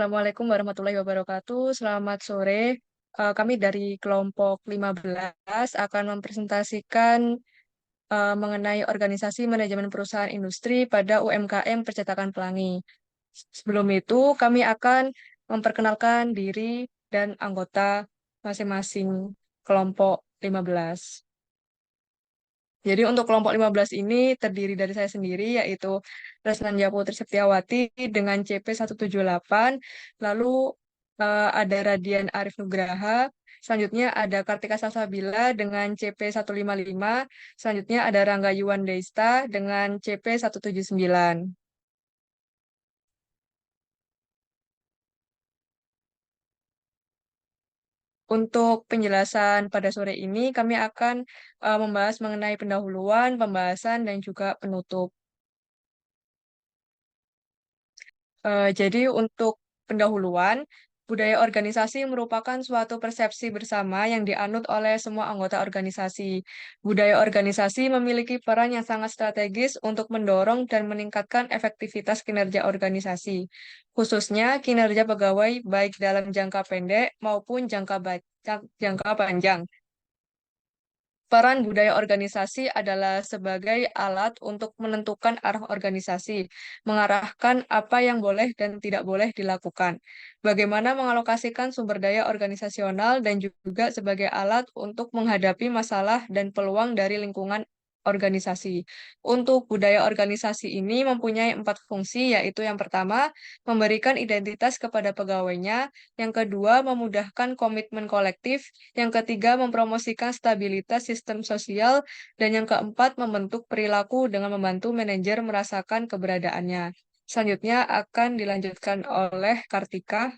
Assalamualaikum warahmatullahi wabarakatuh. Selamat sore. Kami dari kelompok 15 akan mempresentasikan mengenai organisasi manajemen perusahaan industri pada UMKM Percetakan Pelangi. Sebelum itu, kami akan memperkenalkan diri dan anggota masing-masing kelompok 15. Jadi untuk kelompok 15 ini terdiri dari saya sendiri, yaitu Resnania Putri Septiawati dengan CP 178, lalu ada Radian Arif Nugraha, selanjutnya ada Kartika Salsabila dengan CP 155, selanjutnya ada Rangga Yuwan Deista dengan CP 179. Untuk penjelasan pada sore ini, kami akan membahas mengenai pendahuluan, pembahasan, dan juga penutup. Jadi untuk pendahuluan, budaya organisasi merupakan suatu persepsi bersama yang dianut oleh semua anggota organisasi. Budaya organisasi memiliki peran yang sangat strategis untuk mendorong dan meningkatkan efektivitas kinerja organisasi, khususnya kinerja pegawai baik dalam jangka pendek maupun jangka panjang. Peran budaya organisasi adalah sebagai alat untuk menentukan arah organisasi, mengarahkan apa yang boleh dan tidak boleh dilakukan, bagaimana mengalokasikan sumber daya organisasional, dan juga sebagai alat untuk menghadapi masalah dan peluang dari lingkungan organisasi. Untuk budaya organisasi ini mempunyai 4 fungsi, yaitu yang pertama, memberikan identitas kepada pegawainya, yang kedua, memudahkan komitmen kolektif, yang ketiga, mempromosikan stabilitas sistem sosial, dan yang keempat, membentuk perilaku dengan membantu manajer merasakan keberadaannya. Selanjutnya akan dilanjutkan oleh Kartika.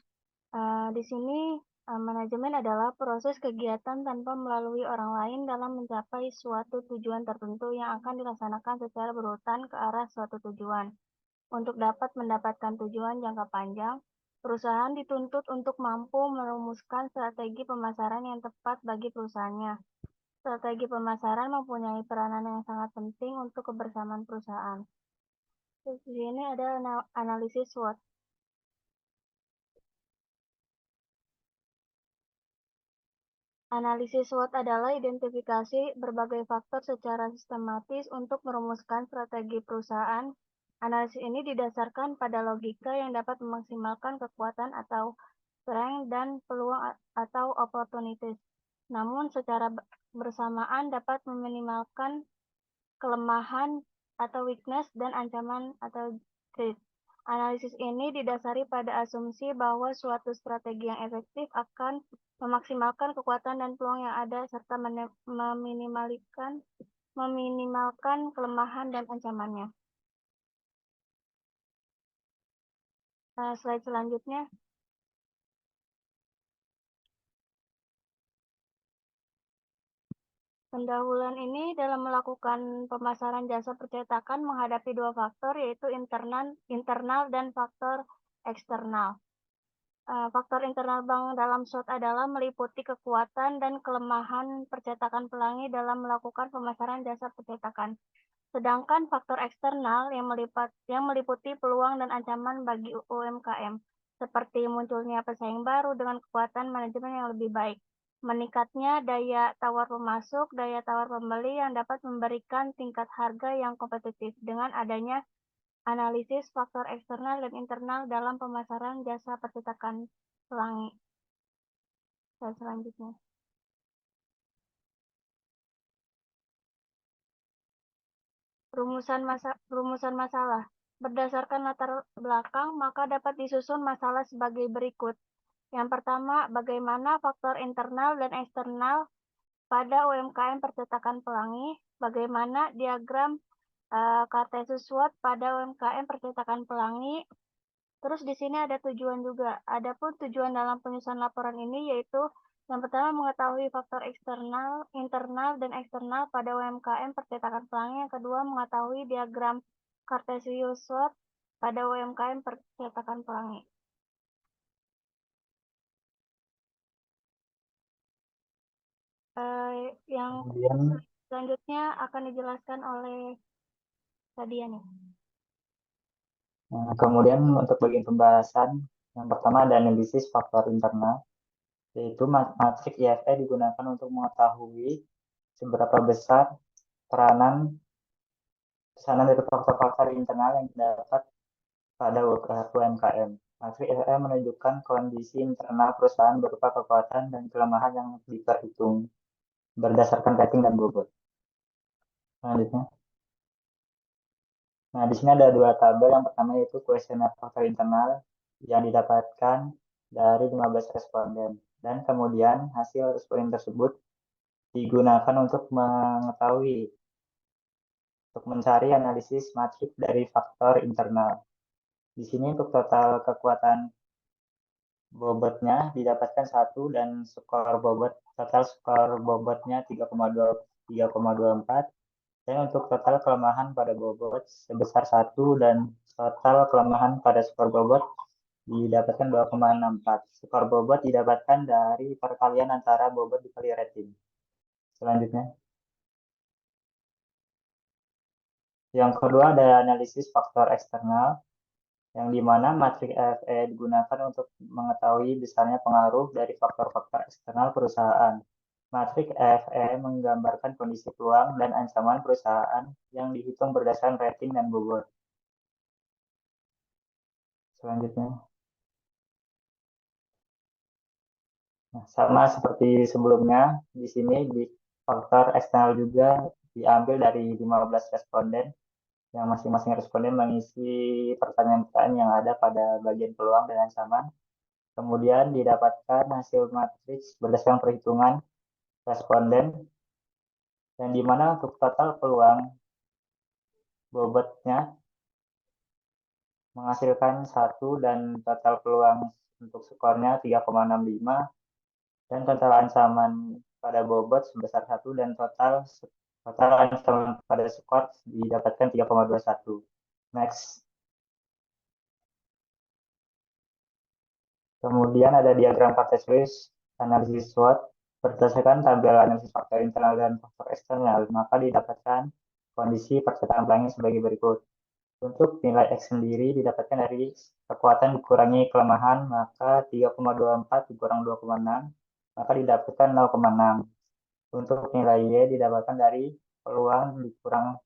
Di sini, manajemen adalah proses kegiatan tanpa melalui orang lain dalam mencapai suatu tujuan tertentu yang akan dilaksanakan secara berurutan ke arah suatu tujuan. Untuk dapat mendapatkan tujuan jangka panjang, perusahaan dituntut untuk mampu merumuskan strategi pemasaran yang tepat bagi perusahaannya. Strategi pemasaran mempunyai peranan yang sangat penting untuk kebersamaan perusahaan. Terus di sini ada analisis SWOT. Analisis SWOT adalah identifikasi berbagai faktor secara sistematis untuk merumuskan strategi perusahaan. Analisis ini didasarkan pada logika yang dapat memaksimalkan kekuatan atau strength dan peluang atau opportunities. Namun secara bersamaan dapat meminimalkan kelemahan atau weakness dan ancaman atau threat. Analisis ini didasari pada asumsi bahwa suatu strategi yang efektif akan memaksimalkan kekuatan dan peluang yang ada serta meminimalkan kelemahan dan ancamannya. Slide selanjutnya. Pendahuluan ini dalam melakukan pemasaran jasa percetakan menghadapi dua faktor, yaitu internal dan faktor eksternal. Faktor internal bank dalam SWOT adalah meliputi kekuatan dan kelemahan percetakan pelangi dalam melakukan pemasaran jasa percetakan. Sedangkan faktor eksternal yang meliputi peluang dan ancaman bagi UMKM, seperti munculnya pesaing baru dengan kekuatan manajemen yang lebih baik, meningkatnya daya tawar pemasok, daya tawar pembeli yang dapat memberikan tingkat harga yang kompetitif dengan adanya analisis faktor eksternal dan internal dalam pemasaran jasa percetakan pelangi. Selanjutnya. Rumusan masalah. Berdasarkan latar belakang, maka dapat disusun masalah sebagai berikut. Yang pertama, bagaimana faktor internal dan eksternal pada UMKM percetakan pelangi, bagaimana diagram Kartesius SWOT pada UMKM percetakan pelangi. Terus di sini ada tujuan juga. Adapun tujuan dalam penyusunan laporan ini yaitu yang pertama mengetahui faktor eksternal, internal, dan eksternal pada UMKM percetakan pelangi. Yang kedua mengetahui diagram Cartesius SWOT pada UMKM percetakan pelangi. Yang Kemudian, selanjutnya akan dijelaskan oleh Sadia nih. kemudian untuk bagian pembahasan, Yang pertama ada analisis faktor internal, yaitu matrik IFE digunakan untuk mengetahui seberapa besar peranan pesanan dari faktor-faktor internal yang terdapat pada UMKM. Matrik IFE menunjukkan kondisi internal perusahaan berupa kekuatan dan kelemahan yang diperhitung berdasarkan rating dan bobot. Selanjutnya, nah di sini ada dua tabel. Yang pertama yaitu kuesioner faktor internal yang didapatkan dari 15 responden, dan kemudian hasil responden tersebut digunakan untuk mencari analisis matrik dari faktor internal. Di sini untuk total kekuatan bobotnya didapatkan 1 dan total skor bobotnya 3,24, dan untuk total kelemahan pada bobot sebesar 1 dan total kelemahan pada skor bobot didapatkan 2,64. Skor bobot didapatkan dari perkalian antara bobot dikali rating. Selanjutnya, yang kedua ada analisis faktor eksternal, yang dimana matrik EFE digunakan untuk mengetahui besarnya pengaruh dari faktor-faktor eksternal perusahaan. Matrik EFE menggambarkan kondisi peluang dan ancaman perusahaan yang dihitung berdasarkan rating dan bobot. Selanjutnya, nah, sama seperti sebelumnya, di sini di faktor eksternal juga diambil dari 15 responden, yang masing-masing responden mengisi pertanyaan-pertanyaan yang ada pada bagian peluang dan ancaman. Kemudian didapatkan hasil matriks berdasarkan perhitungan responden, yang dimana untuk total peluang bobotnya menghasilkan 1 dan total peluang untuk skornya 3,65, dan total ancaman pada bobot sebesar 1 dan total ancaman pada skor didapatkan 3,21. Next. Kemudian ada diagram Cartesius analisis SWOT. Berdasarkan tabel analisis faktor internal dan faktor eksternal, maka didapatkan kondisi percetakan pelangi sebagai berikut. Untuk nilai X sendiri didapatkan dari kekuatan dikurangi kelemahan, maka 3,24 dikurang 2,6, maka didapatkan 0,6. Untuk nilai Y didapatkan dari peluang dikurang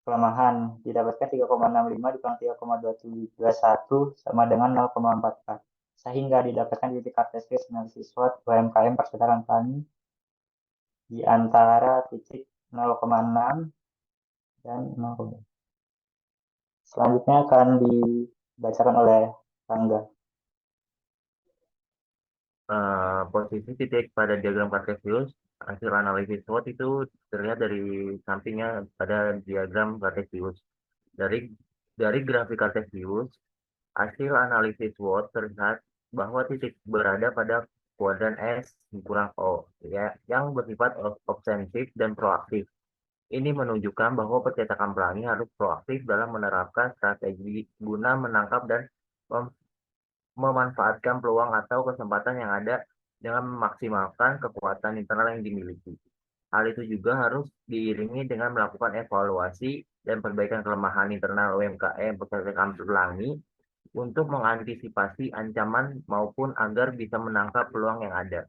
kelemahan, didapatkan 3,65 dikurang 3,21 sama dengan 0,44. Sehingga didapatkan titik Cartesius analisis SWOT UMKM percetakan pelangi di antara titik 0,6 dan 0,6. Selanjutnya akan dibacakan oleh Rangga. Posisi titik pada diagram Cartesius, hasil analisis SWOT itu terlihat dari sampingnya pada diagram Cartesius. Dari grafik Cartesius, hasil analisis SWOT terlihat bahwa titik berada pada kuadran S kurang O, ya, yang bersifat offensif dan proaktif. Ini menunjukkan bahwa percetakan pelangi harus proaktif dalam menerapkan strategi guna menangkap dan memanfaatkan peluang atau kesempatan yang ada dengan memaksimalkan kekuatan internal yang dimiliki. Hal itu juga harus diiringi dengan melakukan evaluasi dan perbaikan kelemahan internal UMKM percetakan pelangi untuk mengantisipasi ancaman maupun agar bisa menangkap peluang yang ada.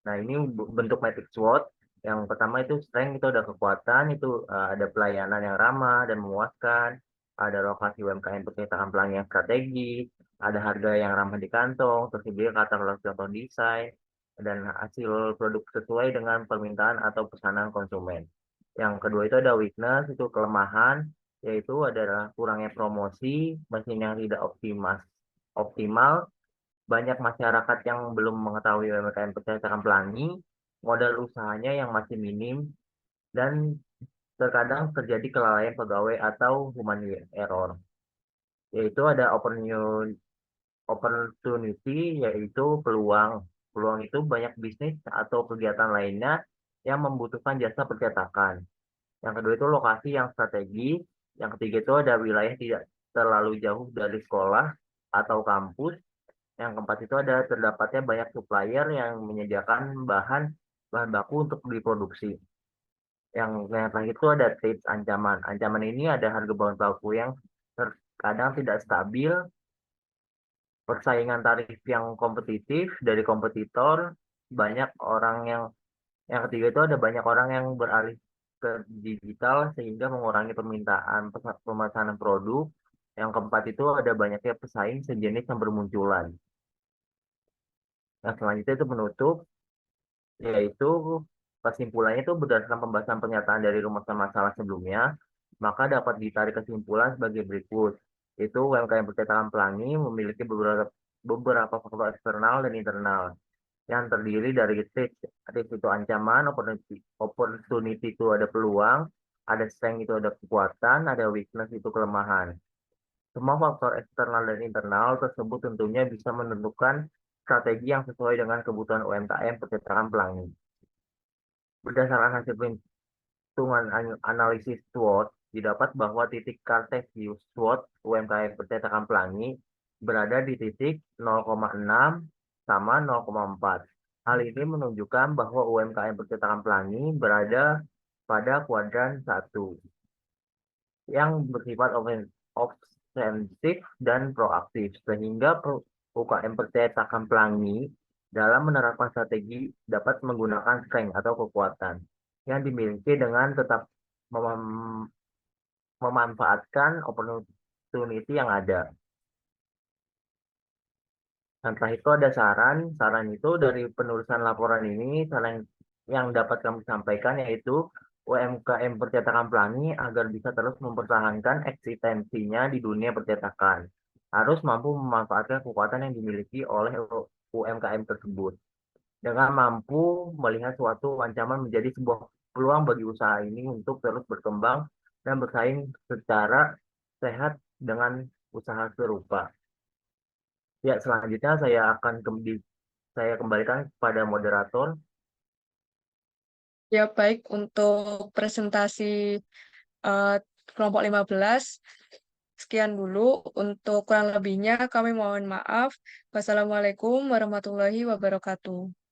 Nah, ini bentuk matrix SWOT. Yang pertama itu strength, itu ada kekuatan, itu ada pelayanan yang ramah dan memuaskan, ada lokasi UMKM percetakan pelangi yang strategis, ada harga yang ramah di kantong, tersedia katalog contoh desain, dan hasil produk sesuai dengan permintaan atau pesanan konsumen. Yang kedua itu ada weakness, itu kelemahan, yaitu adalah kurangnya promosi, mesin yang tidak optimal, banyak masyarakat yang belum mengetahui UMKM percetakan pelangi, modal usahanya yang masih minim, dan terkadang terjadi kelalaian pegawai atau human error. Yaitu ada opportunity, yaitu peluang. Peluang itu banyak bisnis atau kegiatan lainnya yang membutuhkan jasa percetakan. Yang kedua itu lokasi yang strategis. Yang ketiga itu ada wilayah tidak terlalu jauh dari sekolah atau kampus. Yang keempat itu ada terdapatnya banyak supplier yang menyediakan bahan baku untuk diproduksi. Yang terakhir itu ada tips ancaman. Ancaman ini ada harga bahan baku yang terkadang tidak stabil, persaingan tarif yang kompetitif dari kompetitor, banyak orang yang ketiga itu ada banyak orang yang beralih ke digital sehingga mengurangi permintaan pemesanan produk. Yang keempat itu ada banyaknya pesaing sejenis yang bermunculan. Nah, selanjutnya itu menutup, yaitu kesimpulannya itu berdasarkan pembahasan pernyataan dari rumusan masalah sebelumnya, maka dapat ditarik kesimpulan sebagai berikut. Itu UMKM percetakan pelangi memiliki beberapa faktor eksternal dan internal yang terdiri dari risk itu ancaman, opportunity itu ada peluang, ada strength itu ada kekuatan, ada weakness itu kelemahan. Semua faktor eksternal dan internal tersebut tentunya bisa menentukan strategi yang sesuai dengan kebutuhan UMKM percetakan pelangi. Berdasarkan hasil perhitungan analisis SWOT, didapat bahwa titik Cartesius SWOT UMKM percetakan pelangi berada di titik 0,6 sama 0,4. Hal ini menunjukkan bahwa UMKM percetakan pelangi berada pada kuadran 1 yang bersifat ofensif dan proaktif, sehingga UKM percetakan pelangi dalam menerapkan strategi dapat menggunakan strength atau kekuatan yang dimiliki dengan tetap memanfaatkan opportunity yang ada. Setelah itu ada saran itu dari penulisan laporan ini, saran yang dapat kami sampaikan yaitu UMKM percetakan pelangi agar bisa terus mempertahankan eksistensinya di dunia percetakan. Harus mampu memanfaatkan kekuatan yang dimiliki oleh UMKM tersebut. Dengan mampu melihat suatu ancaman menjadi sebuah peluang bagi usaha ini untuk terus berkembang dan bersaing secara sehat dengan usaha serupa. Ya, selanjutnya saya kembalikan kepada moderator. Ya, baik untuk presentasi eh, kelompok 15. Sekian dulu. Untuk kurang lebihnya kami mohon maaf. Wassalamualaikum warahmatullahi wabarakatuh.